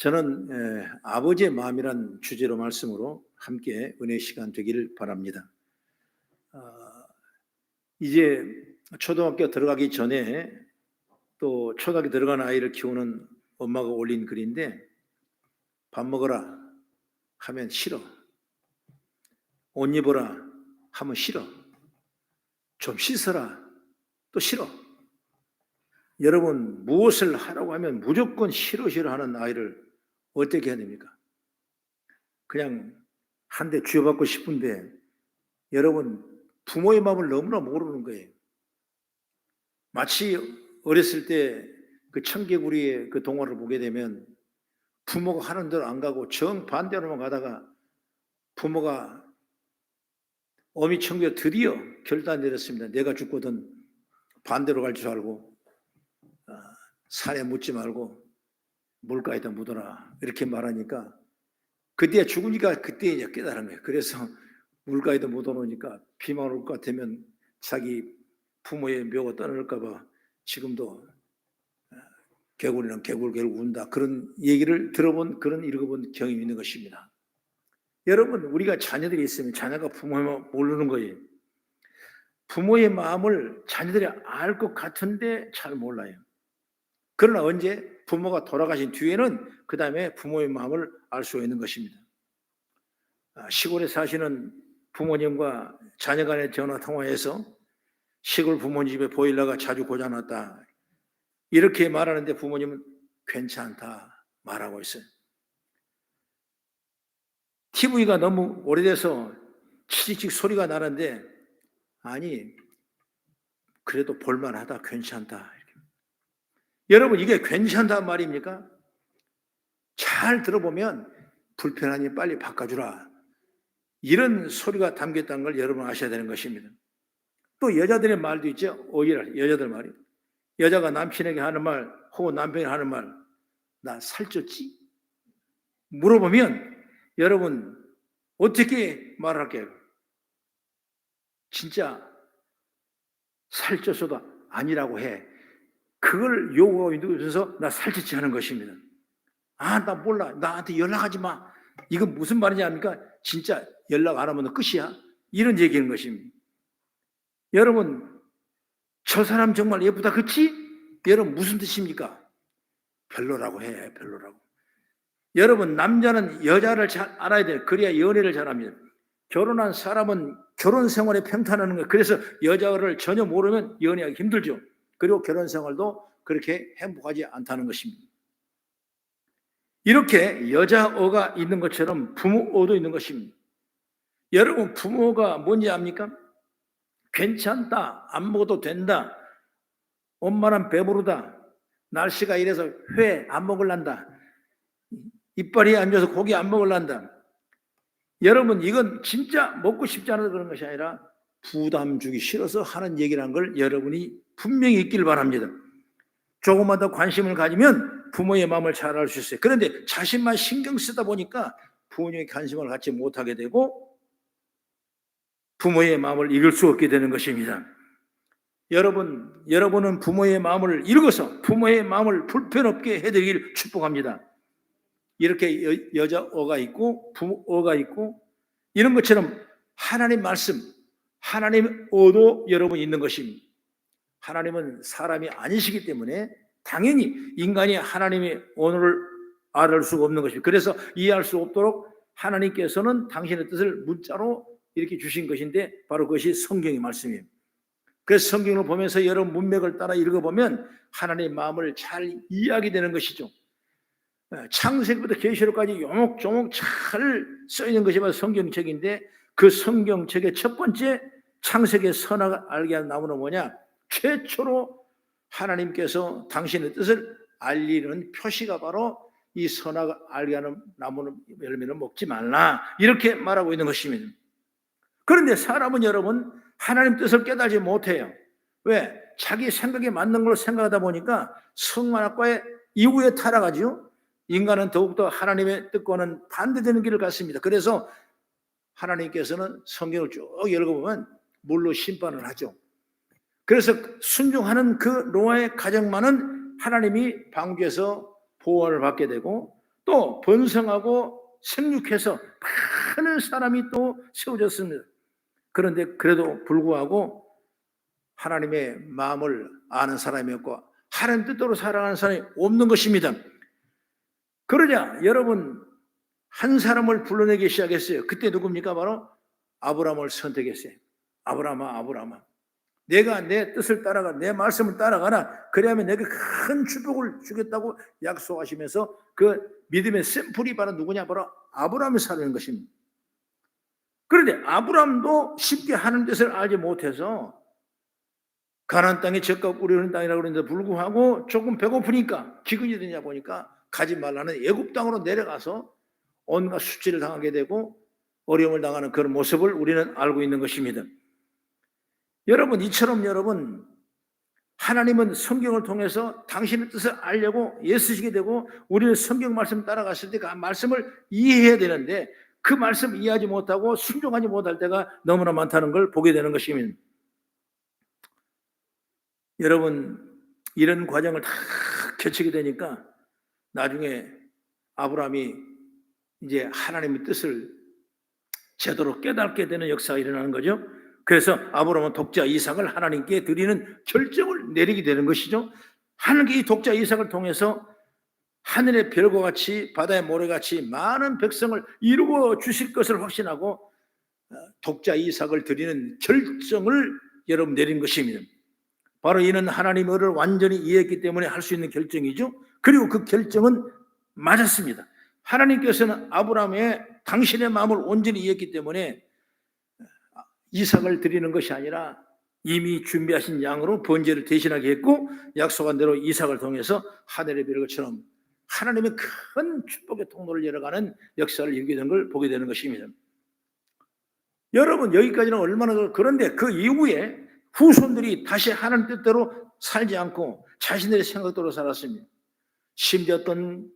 저는 아버지의 마음이란 주제로 말씀으로 함께 은혜 시간 되기를 바랍니다. 이제 초등학교 들어가기 전에 또 초등학교 들어간 아이를 키우는 엄마가 올린 글인데, 밥 먹어라 하면 싫어, 옷 입어라 하면 싫어, 좀 씻어라 또 싫어. 여러분, 무엇을 하라고 하면 무조건 싫어 하는 아이를 어떻게 해야 됩니까? 그냥 한 대 쥐어받고 싶은데, 여러분, 부모의 마음을 너무나 모르는 거예요. 마치 어렸을 때 그 청개구리의 그 동화를 보게 되면 부모가 하는 대로 안 가고 정반대로만 가다가 부모가 어미 청개가 드디어 결단 내렸습니다. 내가 죽거든 반대로 갈 줄 알고 산에 묻지 말고 물가에다 묻어라, 이렇게 말하니까 그때 죽으니까 그때 이제 깨달은 거예요. 그래서 물가에다 묻어놓으니까 비만 올 것 같으면 자기 부모의 묘가 떠날까 봐 지금도 개구리는 개굴 운다, 그런 얘기를 들어본, 그런 읽어본 경험이 있는 것입니다. 여러분, 우리가 자녀들이 있으면 자녀가 부모의 마음을 모르는 거예요. 부모의 마음을 자녀들이 알 것 같은데 잘 몰라요. 그러나 언제? 부모가 돌아가신 뒤에는 그 다음에 부모의 마음을 알 수 있는 것입니다. 시골에 사시는 부모님과 자녀 간의 전화 통화에서 시골 부모님 집에 보일러가 자주 고장났다 이렇게 말하는데 부모님은 괜찮다 말하고 있어요. TV가 너무 오래돼서 치직치직 소리가 나는데, 아니 그래도 볼만하다, 괜찮다 이렇게. 여러분, 이게 괜찮다 말입니까? 잘 들어보면 불편하니 빨리 바꿔주라, 이런 소리가 담겼다는 걸 여러분 아셔야 되는 것입니다. 또 여자들의 말도 있죠. 오히려 여자들 말이, 여자가 남친에게 하는 말 혹은 남편이 하는 말, 나 살쪘지? 물어보면 여러분 어떻게 말할게요? 진짜 살쪄서도 아니라고 해. 그걸 요구하고 있어서 나 살쪘지 하는 것입니다. 나 몰라, 나한테 연락하지 마, 이건 무슨 말이냐 합니까? 진짜 연락 안 하면 끝이야, 이런 얘기하는 것입니다. 여러분, 저 사람 정말 예쁘다, 그치? 여러분, 무슨 뜻입니까? 별로라고 해, 별로라고. 여러분, 남자는 여자를 잘 알아야 돼요. 그래야 연애를 잘합니다. 결혼한 사람은 결혼 생활에 평탄하는 거예요. 그래서 여자를 전혀 모르면 연애하기 힘들죠. 그리고 결혼 생활도 그렇게 행복하지 않다는 것입니다. 이렇게 여자어가 있는 것처럼 부모어도 있는 것입니다. 여러분, 부모가 뭔지 압니까? 괜찮다, 안 먹어도 된다, 엄마는 배부르다, 날씨가 이래서 회 안 먹을란다, 이빨이 안 좋아서 고기 안 먹을란다. 여러분, 이건 진짜 먹고 싶지 않아서 그런 것이 아니라 부담 주기 싫어서 하는 얘기라는 걸 여러분이 분명히 있길 바랍니다. 조금만 더 관심을 가지면 부모의 마음을 잘 알 수 있어요. 그런데 자신만 신경 쓰다 보니까 부모의 관심을 갖지 못하게 되고 부모의 마음을 읽을 수 없게 되는 것입니다. 여러분은 부모의 마음을 읽어서 부모의 마음을 불편 없게 해드리길 축복합니다. 이렇게 여자어가 있고 부모어가 있고 이런 것처럼 하나님 말씀, 하나님 어도 여러분 있는 것입니다. 하나님은 사람이 아니시기 때문에 당연히 인간이 하나님의 언어를 알을 수가 없는 것입니다. 그래서 이해할 수 없도록 하나님께서는 당신의 뜻을 문자로 이렇게 주신 것인데, 바로 그것이 성경의 말씀이에요. 그래서 성경을 보면서 여러분 문맥을 따라 읽어보면 하나님의 마음을 잘 이해하게 되는 것이죠. 창세기부터 계시록까지 요목조목 잘 써있는 것이 바로 성경책인데, 그 성경책의 첫 번째 창세기의 선악을 알게 하는 나무는 뭐냐? 최초로 하나님께서 당신의 뜻을 알리는 표시가 바로 이 선악을 알게 하는 나무는 열매는 먹지 말라, 이렇게 말하고 있는 것입니다. 그런데 사람은 여러분 하나님 뜻을 깨달지 못해요. 왜? 자기 생각에 맞는 걸 생각하다 보니까 성악과의 이후에 타락하죠. 인간은 더욱더 하나님의 뜻과는 반대되는 길을 갔습니다. 그래서 하나님께서는 성경을 쭉 읽어보면 물로 심판을 하죠. 그래서 순종하는 그 노아의 가정만은 하나님이 방주에서 보호를 받게 되고, 또 번성하고 생육해서 많은 사람이 또 세워졌습니다. 그런데 그래도 불구하고 하나님의 마음을 아는 사람이었고 하나님 뜻대로 살아가는 사람이 없는 것입니다. 그러자 여러분 한 사람을 불러내기 시작했어요. 그때 누굽니까? 바로 아브라함을 선택했어요. 아브라함아, 내가 내 뜻을 따라가, 내 말씀을 따라가라. 그래야면 내가 큰 축복을 주겠다고 약속하시면서 그 믿음의 샘플이 바로 누구냐? 바로 아브라함이 살아가는 것입니다. 그런데 아브라함도 쉽게 하나님 뜻을 알지 못해서 가나안 땅이 젖과 꿀이 흐르는 땅이라고 그러는데 불구하고 조금 배고프니까 기근이 되냐 보니까 가지 말라는 애굽 땅으로 내려가서 온갖 수치를 당하게 되고 어려움을 당하는 그런 모습을 우리는 알고 있는 것입니다. 여러분, 이처럼 여러분 하나님은 성경을 통해서 당신의 뜻을 알려고 애쓰시게 되고 우리는 성경 말씀 따라갔을 때 그 말씀을 이해해야 되는데 그 말씀 이해하지 못하고 순종하지 못할 때가 너무나 많다는 걸 보게 되는 것입니다. 여러분, 이런 과정을 다 거치게 되니까 나중에 아브라함이 이제 하나님의 뜻을 제대로 깨닫게 되는 역사가 일어나는 거죠. 그래서 아브라함은 독자 이삭을 하나님께 드리는 결정을 내리게 되는 것이죠. 하나님께 이 독자 이삭을 통해서 하늘의 별과 같이 바다의 모래같이 많은 백성을 이루어 주실 것을 확신하고 독자 이삭을 드리는 결정을 여러분 내린 것입니다. 바로 이는 하나님의 의를 완전히 이해했기 때문에 할 수 있는 결정이죠. 그리고 그 결정은 맞았습니다. 하나님께서는 아브라함의 당신의 마음을 온전히 이해했기 때문에 이삭을 드리는 것이 아니라 이미 준비하신 양으로 번제를 대신하게 했고 약속한 대로 이삭을 통해서 하늘의 별것처럼 하나님의 큰 축복의 통로를 열어가는 역사를 이루게 된 걸 보게 되는 것입니다. 여러분, 여기까지는 얼마나 그런데 그 이후에 후손들이 다시 하나님 뜻대로 살지 않고 자신들의 생각대로 살았습니다. 심지어 어떤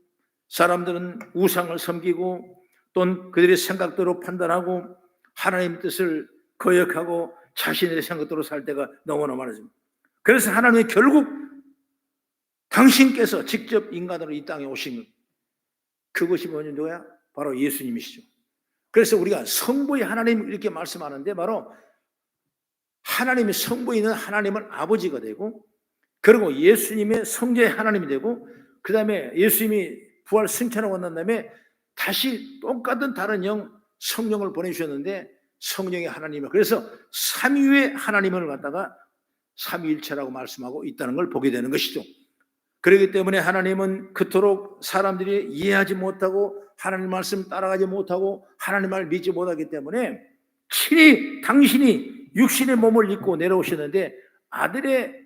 사람들은 우상을 섬기고 또는 그들의 생각대로 판단하고 하나님의 뜻을 거역하고 자신의 생각대로 살 때가 너무나 많아집니다. 그래서 하나님이 결국 당신께서 직접 인간으로 이 땅에 오신 것, 그것이 뭐냐? 바로 예수님이시죠. 그래서 우리가 성부의 하나님 이렇게 말씀하는데 바로 하나님이 성부에 있는 하나님은 아버지가 되고 그리고 예수님의 성자의 하나님이 되고 그 다음에 예수님이 부활 승천하고 난 다음에 다시 똑같은 다른 영 성령을 보내주셨는데 성령의 하나님을 그래서 삼위의 하나님을 갖다가 삼위일체라고 말씀하고 있다는 걸 보게 되는 것이죠. 그렇기 때문에 하나님은 그토록 사람들이 이해하지 못하고 하나님 말씀 따라가지 못하고 하나님 말을 믿지 못하기 때문에 친히 당신이 육신의 몸을 입고 내려오셨는데 아들의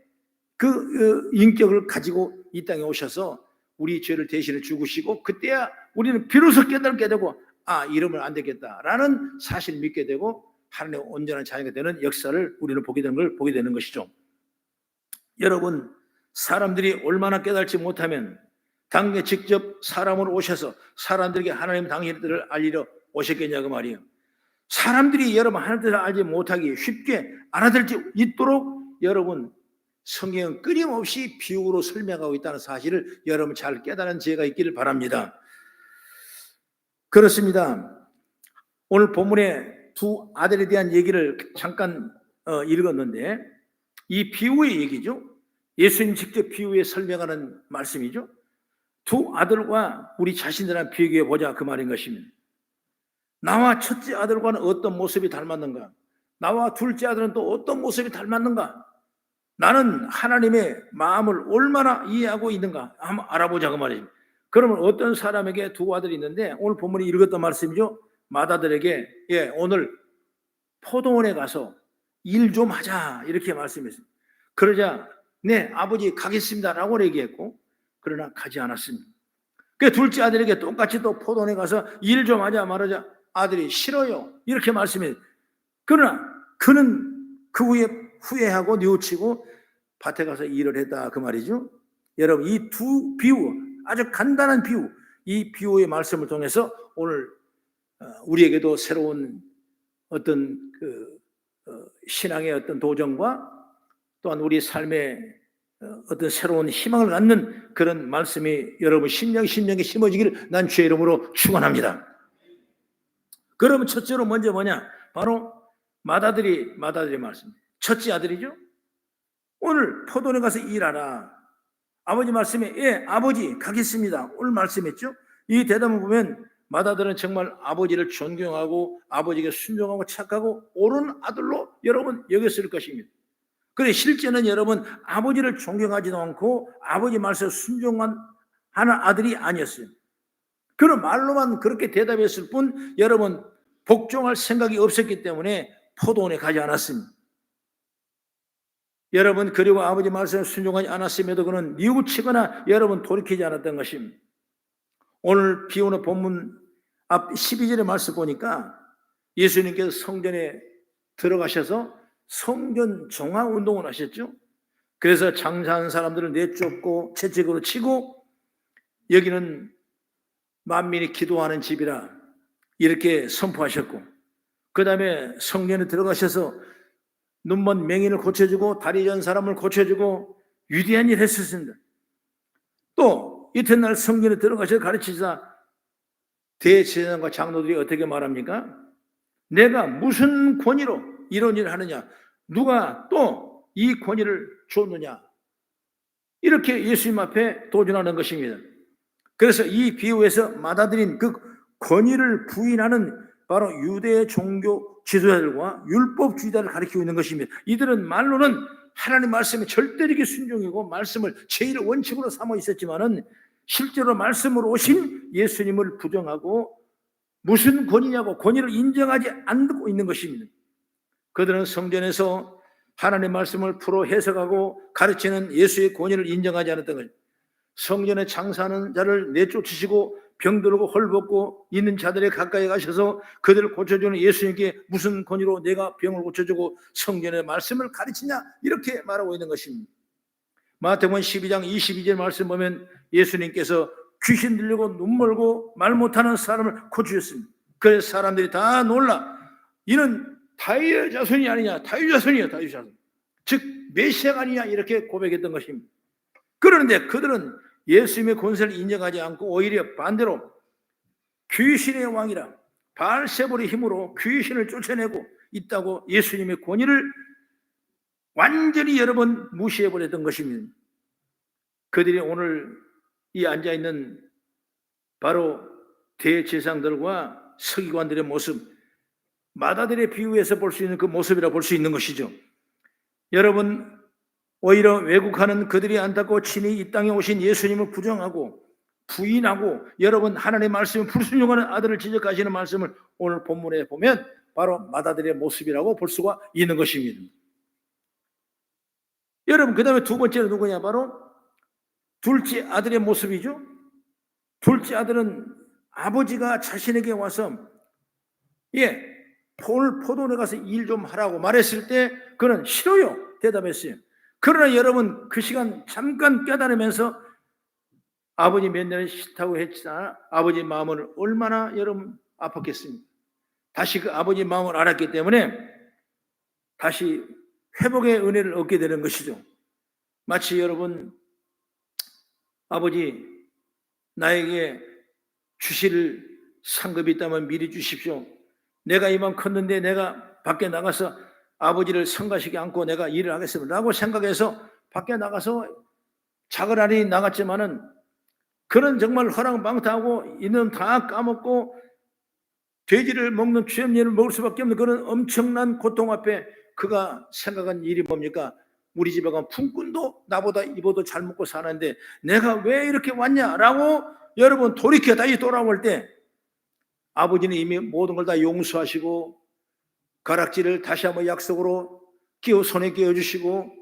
그 인격을 가지고 이 땅에 오셔서 우리 죄를 대신해 죽으시고 그때야 우리는 비로소 깨닫게 되고 이러면 안 되겠다라는 사실을 믿게 되고 하나님의 온전한 자녀가 되는 역사를 우리는 보게 되는 걸 보게 되는 것이죠. 여러분, 사람들이 얼마나 깨닫지 못하면 당연히 직접 사람으로 오셔서 사람들에게 하나님 당신의 뜻을 알리려 오셨겠냐고 말이에요. 사람들이 여러분 하나님 뜻을 알지 못하기 쉽게 알아들지 있도록 여러분 성경은 끊임없이 비유로 설명하고 있다는 사실을 여러분 잘 깨달은 지혜가 있기를 바랍니다. 그렇습니다. 오늘 본문에 두 아들에 대한 얘기를 잠깐 읽었는데 이 비유의 얘기죠. 예수님 직접 비유에 설명하는 말씀이죠. 두 아들과 우리 자신들을 비교해 보자 그 말인 것입니다. 나와 첫째 아들과는 어떤 모습이 닮았는가? 나와 둘째 아들은 또 어떤 모습이 닮았는가? 나는 하나님의 마음을 얼마나 이해하고 있는가? 한번 알아보자 그 말입니다. 그러면 어떤 사람에게 두 아들이 있는데 오늘 본문이 읽었던 말씀이죠. 맏아들에게 오늘 포도원에 가서 일 좀 하자 이렇게 말씀했어요. 그러자 네 아버지 가겠습니다 라고 얘기했고 그러나 가지 않았습니다. 그 둘째 아들에게 똑같이 또 포도원에 가서 일 좀 하자 말하자 아들이 싫어요 이렇게 말씀해요. 그러나 그는 그 후에 후회하고 뉘우치고 밭에 가서 일을 했다 그 말이죠. 여러분 이 두 비유 아주 간단한 비유 이 비유의 말씀을 통해서 오늘 우리에게도 새로운 어떤 신앙의 어떤 도전과 또한 우리 삶의 어떤 새로운 희망을 갖는 그런 말씀이 여러분 심령에 심어지기를 난 주의 이름으로 축원합니다. 그러면 첫째로 먼저 뭐냐? 바로 맏아들이 말씀. 첫째 아들이죠. 오늘 포도원에 가서 일하라. 아버지 말씀에 예 아버지 가겠습니다. 오늘 말씀했죠. 이 대답을 보면 맏아들은 정말 아버지를 존경하고 아버지에게 순종하고 착하고 옳은 아들로 여러분 여겼을 것입니다. 그런데 실제는 여러분 아버지를 존경하지도 않고 아버지 말씀에 순종하는 아들이 아니었어요. 그런 말로만 그렇게 대답했을 뿐 여러분 복종할 생각이 없었기 때문에 포도원에 가지 않았습니다. 여러분 그리고 아버지 말씀에 순종하지 않았음에도 그는 뉘우치거나 여러분 돌이키지 않았던 것입니다. 오늘 비오는 본문 앞 12절의 말씀 보니까 예수님께서 성전에 들어가셔서 성전 정화 운동을 하셨죠. 그래서 장사하는 사람들을 내쫓고 채찍으로 치고 여기는 만민이 기도하는 집이라 이렇게 선포하셨고, 그 다음에 성전에 들어가셔서 눈먼 맹인을 고쳐주고 다리 전 사람을 고쳐주고 위대한 일을 했었습니다. 또 이튿날 성전에 들어가셔서 가르치자 대제사장과 장로들이 어떻게 말합니까? 내가 무슨 권위로 이런 일을 하느냐? 누가 또 이 권위를 줬느냐? 이렇게 예수님 앞에 도전하는 것입니다. 그래서 이 비유에서 맏아들인 그 권위를 부인하는 바로 유대 종교 지도자들과 율법주의자를 가리키고 있는 것입니다. 이들은 말로는 하나님 말씀에 절대적인 순종이고 말씀을 제일 원칙으로 삼아 있었지만은 실제로 말씀으로 오신 예수님을 부정하고 무슨 권위냐고 권위를 인정하지 않고 있는 것입니다. 그들은 성전에서 하나님 말씀을 풀어 해석하고 가르치는 예수의 권위를 인정하지 않았던 것입니다. 성전에 장사하는 자를 내쫓으시고 병들고 헐벗고 있는 자들에 가까이 가셔서 그들을 고쳐주는 예수님께 무슨 권위로 내가 병을 고쳐주고 성전의 말씀을 가르치냐 이렇게 말하고 있는 것입니다. 마태복음 12장 22절 말씀 보면 예수님께서 귀신 들리고 눈 멀고 말 못하는 사람을 고치셨습니다. 그래서 사람들이 다 놀라 이는 다윗의 자손이 아니냐, 다윗 자손이야, 다윗 자손, 즉 메시아가 아니냐 이렇게 고백했던 것입니다. 그런데 그들은 예수님의 권세를 인정하지 않고 오히려 반대로 귀신의 왕이라 바알세볼의 힘으로 귀신을 쫓아내고 있다고 예수님의 권위를 완전히 여러 번 무시해버렸던 것입니다. 그들이 오늘 이 앉아있는 바로 대제사장들과 서기관들의 모습, 맏아들의 비유에서 볼 수 있는 그 모습이라 볼 수 있는 것이죠. 여러분 오히려 왜곡하는 그들이 안타깝고 친히 이 땅에 오신 예수님을 부정하고 부인하고 여러분 하나님의 말씀을 불순종하는 아들을 지적하시는 말씀을 오늘 본문에 보면 바로 맏아들의 모습이라고 볼 수가 있는 것입니다. 여러분 그 다음에 두 번째는 누구냐? 바로 둘째 아들의 모습이죠. 둘째 아들은 아버지가 자신에게 와서 포도원에 가서 일 좀 하라고 말했을 때 그는 싫어요 대답했어요. 그러나 여러분 그 시간 잠깐 깨달으면서 아버지 몇 년을 싫다고 했잖아. 아버지 마음을 얼마나 여러분 아팠겠습니까? 다시 그 아버지 마음을 알았기 때문에 다시 회복의 은혜를 얻게 되는 것이죠. 마치 여러분 아버지 나에게 주실 상급이 있다면 미리 주십시오. 내가 이만 컸는데 내가 밖에 나가서 아버지를 성가시게 안고 내가 일을 하겠습니다 라고 생각해서 밖에 나가서 자그라니 나갔지만은 그는 정말 허랑방탕하고 이는 다 까먹고 돼지를 먹는 취업년을 먹을 수밖에 없는 그런 엄청난 고통 앞에 그가 생각한 일이 뭡니까? 우리 집에 가면 품꾼도 나보다 이보도 잘 먹고 사는데 내가 왜 이렇게 왔냐라고 여러분 돌이켜 다시 돌아올 때 아버지는 이미 모든 걸 다 용서하시고 가락지를 다시 한번 약속으로 손에 끼워주시고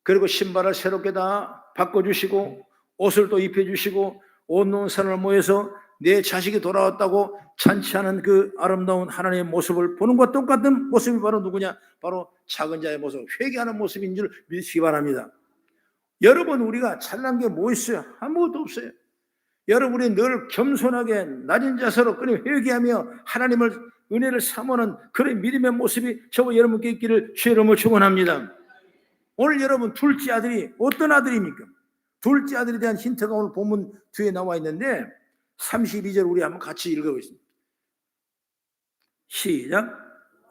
그리고 신발을 새롭게 다 바꿔주시고 옷을 또 입혀주시고 온 놓은 사람을 모여서 내 자식이 돌아왔다고 잔치하는 그 아름다운 하나님의 모습을 보는 것과 똑같은 모습이 바로 누구냐? 바로 작은 자의 모습, 회개하는 모습인 줄 믿으시기 바랍니다. 여러분 우리가 잘난 게 뭐 있어요? 아무것도 없어요. 여러분이 늘 겸손하게 낮은 자세로 끊임 회개하며 하나님을 은혜를 사모하는 그런 믿음의 모습이 저와 여러분께 있기를 주의 이름으로 축원합니다. 오늘 여러분 둘째 아들이 어떤 아들입니까? 둘째 아들에 대한 힌트가 오늘 본문 뒤에 나와 있는데 32절 우리 한번 같이 읽어보겠습니다. 시작.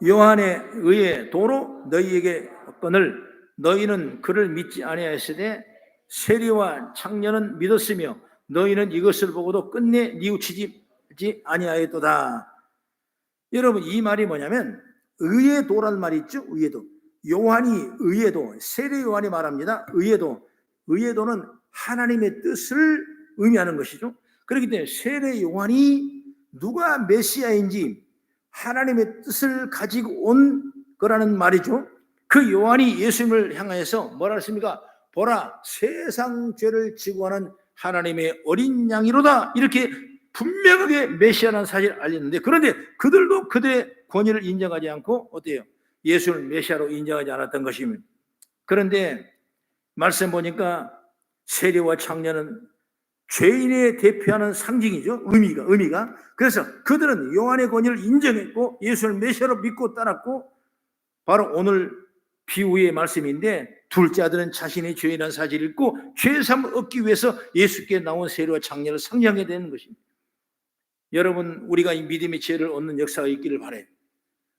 요한에 의해 도로 너희에게 얻거늘 너희는 그를 믿지 아니하였으되 세리와 창녀는 믿었으며 너희는 이것을 보고도 끝내 뉘우치지 아니하였도다. 여러분 이 말이 뭐냐면 의의 도란 말이 있죠. 의의 도. 요한이 의의 도, 세례 요한이 말합니다. 의의 도. 의의 도는 하나님의 뜻을 의미하는 것이죠. 그렇기 때문에 세례 요한이 누가 메시아인지 하나님의 뜻을 가지고 온 거라는 말이죠. 그 요한이 예수님을 향하여서 뭐라 했습니까? 보라, 세상 죄를 지고 하는 하나님의 어린 양이로다. 이렇게 분명하게 메시아라는 사실을 알렸는데, 그런데 그들도 그들의 권위를 인정하지 않고 어때요? 예수를 메시아로 인정하지 않았던 것입니다. 그런데 말씀 보니까 세리와 창녀는 죄인의 대표하는 상징이죠. 의미가. 그래서 그들은 요한의 권위를 인정했고 예수를 메시아로 믿고 따랐고, 바로 오늘 비유의 말씀인데 둘째 아들은 자신이 죄인이라는 사실을 읽고 죄사함을 얻기 위해서 예수께 나온 세리와 창녀를 상징하게 되는 것입니다. 여러분 우리가 이 믿음의 지혜를 얻는 역사가 있기를 바라요.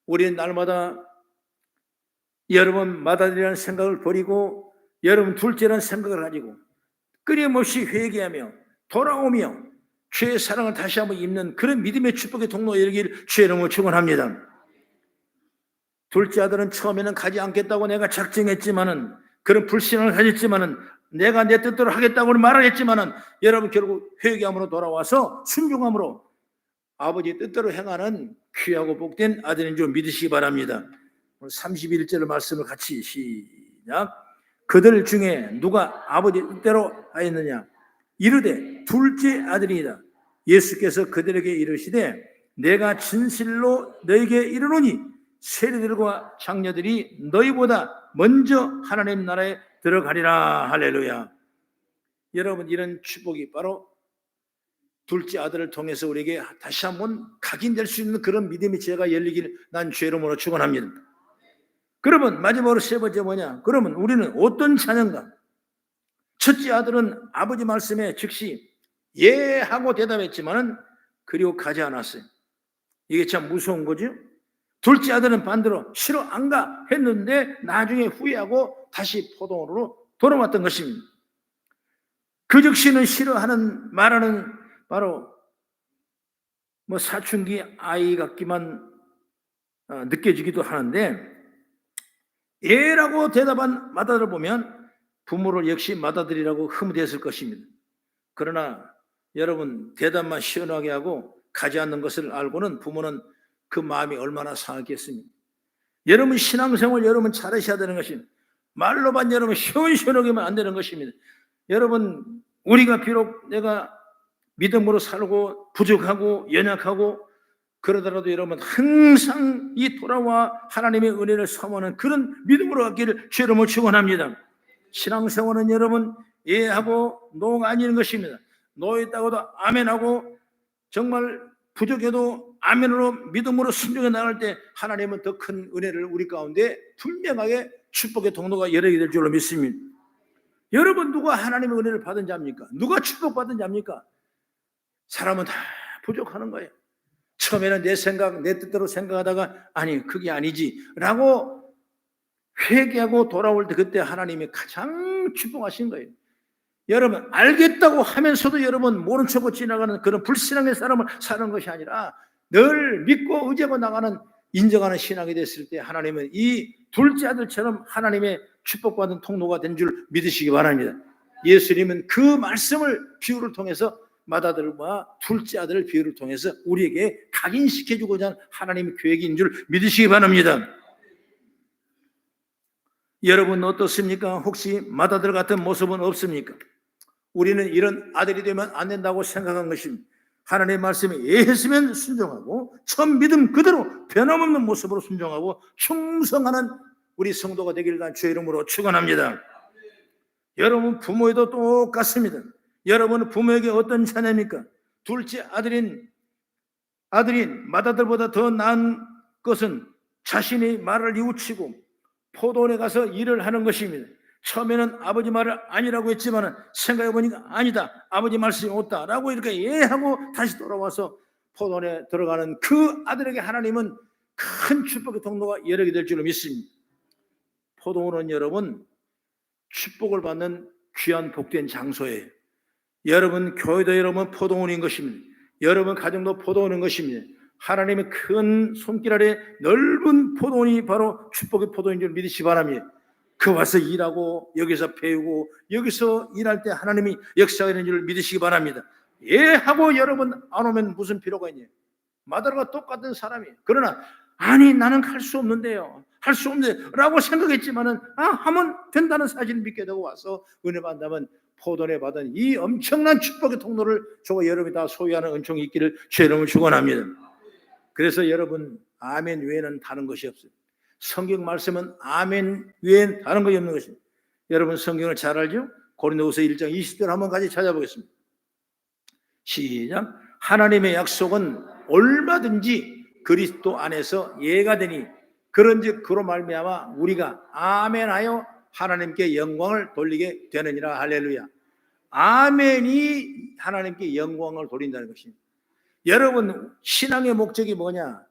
우리는 날마다 여러분 마다들이라는 생각을 버리고 여러분 둘째라는 생각을 가지고 끊임없이 회개하며 돌아오며 죄의 사랑을 다시 한번 입는 그런 믿음의 축복의 통로에 이르기를 주의 이름으로 축원합니다. 둘째 아들은 처음에는 가지 않겠다고 내가 작정했지만은, 그런 불신을 가졌지만은, 내가 내 뜻대로 하겠다고 말하겠지만은, 여러분 결국 회개함으로 돌아와서 순종함으로 아버지의 뜻대로 행하는 귀하고 복된 아들인 줄 믿으시기 바랍니다. 31절 말씀을 같이 시작. 그들 중에 누가 아버지의 뜻대로 하였느냐? 이르되 둘째 아들이다. 예수께서 그들에게 이르시되 내가 진실로 너에게 이르노니 세리들과 장녀들이 너희보다 먼저 하나님 나라에 들어가리라. 할렐루야. 여러분 이런 축복이 바로 둘째 아들을 통해서 우리에게 다시 한번 각인될 수 있는 그런 믿음의 지혜가 열리길 난 주의 이름으로 축원합니다. 그러면 마지막으로 세 번째 뭐냐? 그러면 우리는 어떤 자녀인가? 첫째 아들은 아버지 말씀에 즉시 예 하고 대답했지만은 그리고 가지 않았어요. 이게 참 무서운 거죠. 둘째 아들은 반대로 싫어 안 가 했는데 나중에 후회하고 다시 포도원으로 돌아왔던 것입니다. 그 즉시는 싫어하는 말하는 바로 사춘기 아이 같기만 느껴지기도 하는데, 예라고 대답한 마다를 보면 부모를 역시 마다들이라고 흐뭇했을 것입니다. 그러나 여러분 대답만 시원하게 하고 가지 않는 것을 알고는 부모는 그 마음이 얼마나 상했겠습니까? 여러분 신앙생활 여러분 잘하셔야 되는 것입니다. 말로만 여러분 시원시원하게만 안 되는 것입니다. 여러분 우리가 비록 내가 믿음으로 살고 부족하고 연약하고 그러더라도 여러분 항상 이 돌아와 하나님의 은혜를 사모하는 그런 믿음으로 갖기를 주의 이름으로 축원합니다. 신앙생활은 여러분 예하고 노가 아닌 것입니다. 노했다고도 아멘하고 정말 부족해도 아멘으로 믿음으로 순종해 나갈 때 하나님은 더 큰 은혜를 우리 가운데 분명하게 축복의 통로가 열리게 될 줄로 믿습니다. 여러분 누가 하나님의 은혜를 받은 자입니까? 누가 축복받은 자입니까? 사람은 다 부족하는 거예요. 처음에는 내 생각, 내 뜻대로 생각하다가 아니 그게 아니지 라고 회개하고 돌아올 때 그때 하나님이 가장 축복하신 거예요. 여러분 알겠다고 하면서도 여러분 모른 척하고 지나가는 그런 불신앙의 사람을 사는 것이 아니라 늘 믿고 의지하고 나가는 인정하는 신앙이 됐을 때 하나님은 이 둘째 아들처럼 하나님의 축복받은 통로가 된 줄 믿으시기 바랍니다. 예수님은 그 말씀을 비유를 통해서 맏아들과 둘째 아들을 비유를 통해서 우리에게 각인시켜주고자 하는 하나님의 계획인 줄 믿으시기 바랍니다. 여러분 어떻습니까? 혹시 맏아들 같은 모습은 없습니까? 우리는 이런 아들이 되면 안 된다고 생각한 것입니다. 하나님의 말씀에 예했으면 순종하고 첫 믿음 그대로 변함없는 모습으로 순종하고 충성하는 우리 성도가 되기를 난 주의 이름으로 축원합니다. 여러분 부모에도 똑같습니다. 여러분은 부모에게 어떤 자녀입니까? 둘째 아들인 맏아들보다 더 나은 것은 자신의 말을 뉘우치고 포도원에 가서 일을 하는 것입니다. 처음에는 아버지 말을 아니라고 했지만 생각해보니까 아니다, 아버지 말씀이 옳다라고 이렇게 이해하고 다시 돌아와서 포도원에 들어가는 그 아들에게 하나님은 큰 축복의 통로가 열리게 될 줄로 믿습니다. 포도원은 여러분 축복을 받는 귀한 복된 장소예요. 여러분 교회도 여러분 포도원인 것입니다. 여러분 가정도 포도원인 것입니다. 하나님의 큰 손길 아래 넓은 포도원이 바로 축복의 포도원인 줄 믿으시기 바랍니다. 그 와서 일하고 여기서 배우고 여기서 일할 때 하나님이 역사하는 줄 믿으시기 바랍니다. 예 하고 여러분 안 오면 무슨 필요가 있냐? 마다라가 똑같은 사람이에요. 그러나 아니 나는 할 수 없는데요, 할 수 없는데 라고 생각했지만은 하면 된다는 사실을 믿게 되고 와서 은혜 받는다면 포도원에 받은 이 엄청난 축복의 통로를 저와 여러분이 다 소유하는 은총이 있기를 주의 이름으로 축원합니다. 그래서 여러분 아멘 외에는 다른 것이 없어요. 성경 말씀은 아멘 외엔 다른 것이 없는 것입니다. 여러분 성경을 잘 알죠? 고린도후서 1장 20절 한번 같이 찾아보겠습니다. 시작. 하나님의 약속은 얼마든지 그리스도 안에서 예가 되니 그런즉 그로 말미암아 우리가 아멘하여 하나님께 영광을 돌리게 되느니라. 할렐루야. 아멘이 하나님께 영광을 돌린다는 것입니다. 여러분 신앙의 목적이 뭐냐?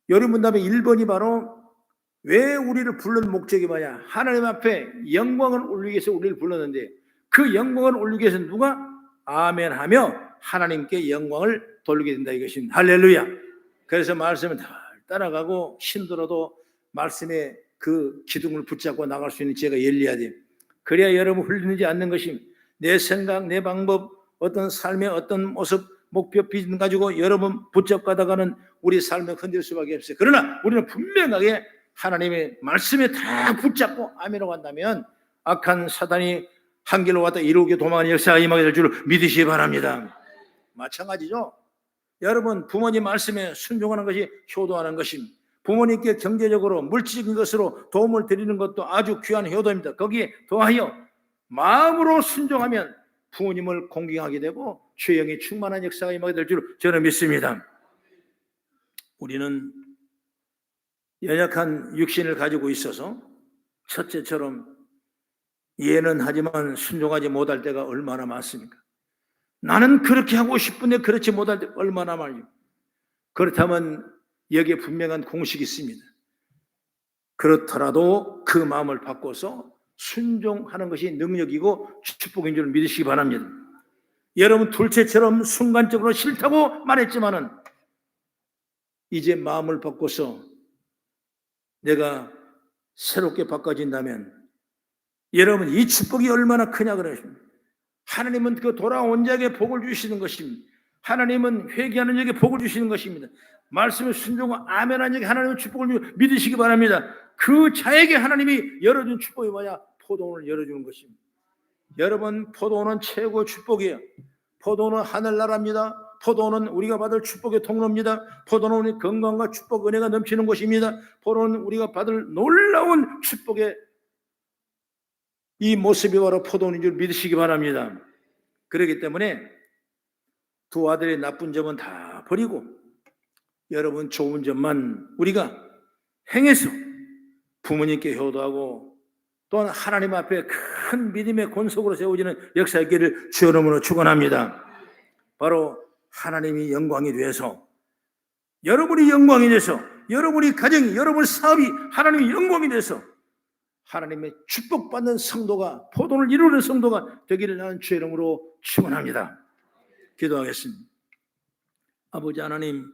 여러분답의 1번이 바로 왜 우리를 부른 목적이 뭐냐? 하나님 앞에 영광을 올리기 위해서 우리를 불렀는데 그 영광을 올리기 위해서 누가 아멘하며 하나님께 영광을 돌리게 된다 이것입니다. 할렐루야. 그래서 말씀을 다 따라가고 힘들어도 말씀의 그 기둥을 붙잡고 나갈 수 있는 지혜가 열려야 돼요. 그래야 여러분 흘리지 않는 것입니다. 내 생각, 내 방법, 어떤 삶의 어떤 모습, 목표, 비전 가지고 여러분 붙잡가다가는 우리 삶을 흔들 수밖에 없어요. 그러나 우리는 분명하게 하나님의 말씀에 다 붙잡고 아멘으로 간다면 악한 사단이 한 길로 왔다 이루게 도망하는 역사가 임하게 될 줄 믿으시기 바랍니다. 마찬가지죠. 여러분 부모님 말씀에 순종하는 것이 효도하는 것입니다. 부모님께 경제적으로 물질적인 것으로 도움을 드리는 것도 아주 귀한 효도입니다. 거기에 더하여 마음으로 순종하면 부모님을 공경하게 되고 주의 영이 충만한 역사가 임하게 될 줄 저는 믿습니다. 우리는 연약한 육신을 가지고 있어서 첫째처럼 이해는 하지만 순종하지 못할 때가 얼마나 많습니까? 나는 그렇게 하고 싶은데 그렇지 못할 때 얼마나 많아요. 그렇다면 여기에 분명한 공식이 있습니다. 그렇더라도 그 마음을 바꿔서 순종하는 것이 능력이고 축복인 줄 믿으시기 바랍니다. 여러분 둘째처럼 순간적으로 싫다고 말했지만은 이제 마음을 바꿔서 내가 새롭게 바꿔진다면 여러분 이 축복이 얼마나 크냐 그러십니다. 하나님은 그 돌아온 자에게 복을 주시는 것입니다. 하나님은 회개하는 자에게 복을 주시는 것입니다. 말씀에 순종하고 아멘하는 자에게 하나님의 축복을 믿으시기 바랍니다. 그 자에게 하나님이 열어준 축복이 뭐냐? 포도원을 열어주는 것입니다. 여러분 포도원은 최고의 축복이에요. 포도원은 하늘나라입니다. 포도원은 우리가 받을 축복의 통로입니다. 포도원은 건강과 축복 은혜가 넘치는 곳입니다. 포도원은 우리가 받을 놀라운 축복의 이 모습이 바로 포도원인 줄 믿으시기 바랍니다. 그렇기 때문에 두 아들의 나쁜 점은 다 버리고 여러분 좋은 점만 우리가 행해서 부모님께 효도하고 또한 하나님 앞에 큰 믿음의 권속으로 세워지는 역사의 길을 주의 이름으로 축원합니다. 바로 하나님이 영광이 돼서 여러분이 영광이 돼서 여러분이 가정이 여러분 사업이 하나님이 영광이 돼서 하나님의 축복받는 성도가 포도를 이루는 성도가 되기를 나는 주의 이름으로 축원합니다. 기도하겠습니다. 아버지 하나님